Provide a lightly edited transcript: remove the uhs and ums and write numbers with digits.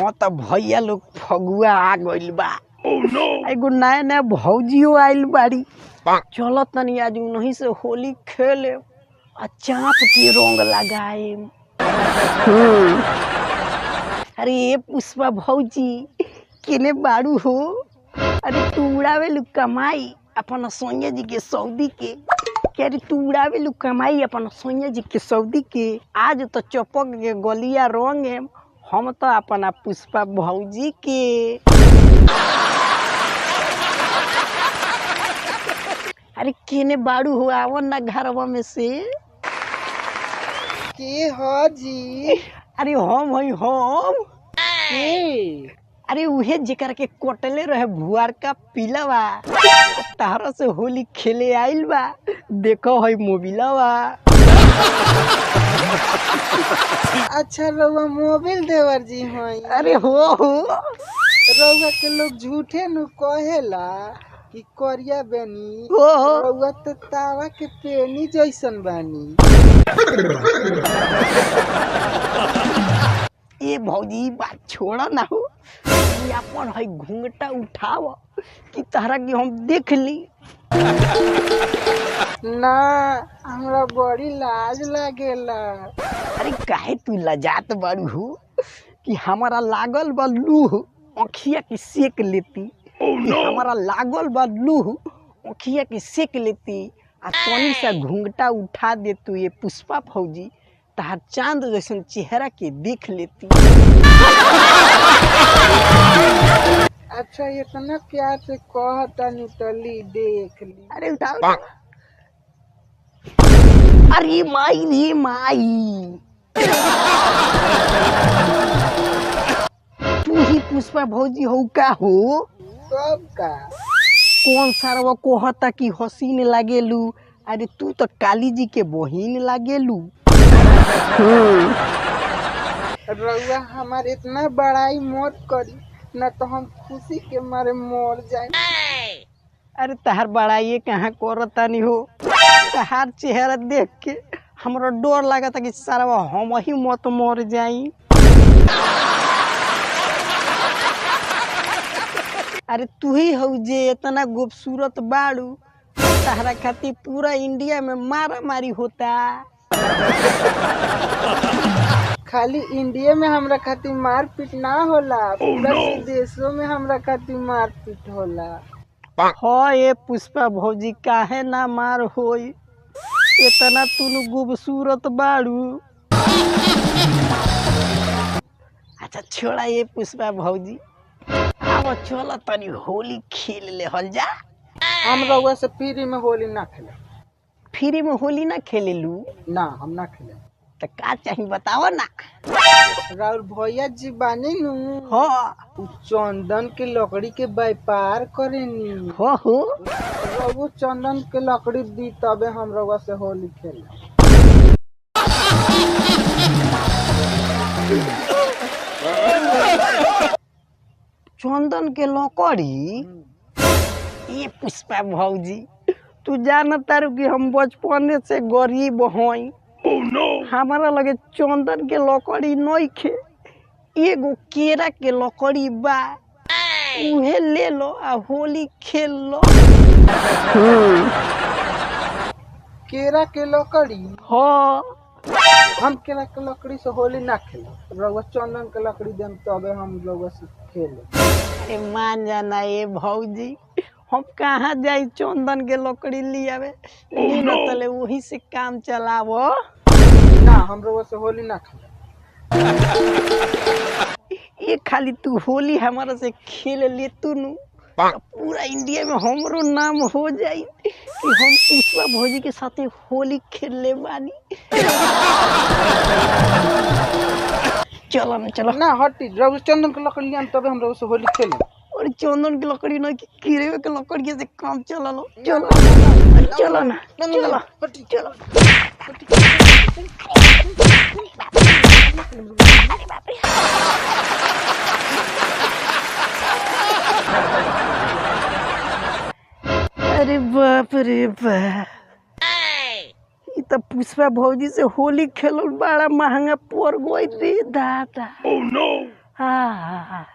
हाँ तो भैया लोग फगुआ आ गइल बा। एगो नया नया भौजियो आइल बाड़ी। चलो तनी आज उन्हीं से होली खेले आ चाप के रंग लगाए। अरे ये पुष्पा भौजी केने बाड़ू हो? अरे तू उड़ावे लू कमाई अपन सोनिया जी के सऊदी के। अरे तू उड़ावे लू कमाई अपन सोनिया जी के सऊदी के। आज तो चपक के गलिया रंग हम तो अपना पुष्पा भौजी के। अरे केने बाड़ू हो? आवो ना घरवा में से। के हो जी? अरे हम हई हम। के? अरे उहे जेकर के कोटले रहे भुआर का पिलवा तारा से होली खेले आइल बा। देखो हई मोबिलवा। अच्छा रउआ मोबिल देवर जी हई। अरे हो रउआ के लोग झूठे नु कहेला कि करिया बनी। हो रउआ तो तावा के पेनी जैसन बानी। ये भौजी बात छोड़ा ना हो। अपन हई घूंघटा उठाव कि तारा के हम देख ली। ना हमरा बड़ी लाज लागेला। अरे काहे तू लजात बाड़ू हो कि हमारा लागल बा लूह अखिया की सेक लेती। हमारा लागल बा लूह अखिया की सेक लेती आ तनी सा घूंघटा उठा दे तू ये पुष्पा फौजी तार चांद जैसन चेहरा के देख लेती। अच्छा इतना प्यार से कहता नितली देख ली। अरे उठाओ। अरे माई रे माई तू ही पुष्पा भौजी हो का हो? कब का? कौन सारवा कहता कि हसीन लागेलू? अरे तू तो काली जी के बहिन लागेलू। रउआ हमार इतना बड़ाई मत करी ना तो हम खुशी के मारे मर जाए। अरे तहार बड़ाई कहाँ करता नहीं हो? तहार चेहरा देख के हमरा डर लागता कि सारवा हम ही मत मर जाई। अरे तू ही हो जे इतना खूबसूरत बाड़ू। तहरा खातिर पूरा इंडिया में मारा मारी होता। खाली इंडिया में हमरा खातिर मारपीट ना होला, पूरा विदेशों में हमरा खातिर मारपीट होला। हाँ ये पुष्पा भौजी काहे ना मार होई? इतना तू खूबसूरत बाड़ू। अच्छा छोड़ा ये पुष्पा भौजी, अब चलो तनी होली खेल ले हल जा। हम रउआ से फ्री में होली ना खेले। फ्री में होली ना खेले लू? ना हम ना खेले। तो का चाहिए बताओ ना। राउर भैया जी बानी नु। हाँ उ चंदन के लकड़ी के व्यापार करेनी। हो रउआ चंदन के लकड़ी दी तबे हम रउआ से होली खेले। चंदन के लकड़ी? ये पुष्पा भौजी तू जानता रू कि हम बचपने से गरीब हई। हमारा लगे चंदन के लकड़ी नहीं खे। एगो केरा के लकड़ी बा, उहे ले लो आ होली खेल लो। केरा के लकड़ी? हाँ हम केरा के लकड़ी से होली ना खेले। रउआ चंदन के लकड़ी देम तबे हम रउआ से खेले। अरे मान जाना ये भौजी, हम कहाँ जाई चंदन के लकड़ी लियावे? तले वही से काम चलावो। ना हम रउआ से होली ना खेले। ये खाली तू होली हमारा से खेल ले तू नु तो पूरा इंडिया में हमरो नाम हो जाई कि हम पुष्पा भौजी के साथे होली खेल ले बानी। चलो ना चलो ना हटी, रउआ चंदन के लकड़ी लियाम तबे हम रउआ से होली खेले। और चंदन के लकड़ी नहीं कि कीड़े के लकड़ी से काम चला लो। चलो चलो ना चलो चलो। अरे बाप रे बाप, तो पुष्पा भौजी से होली खेलल बड़ा महंगा पड़ गई रे दादा। हाँ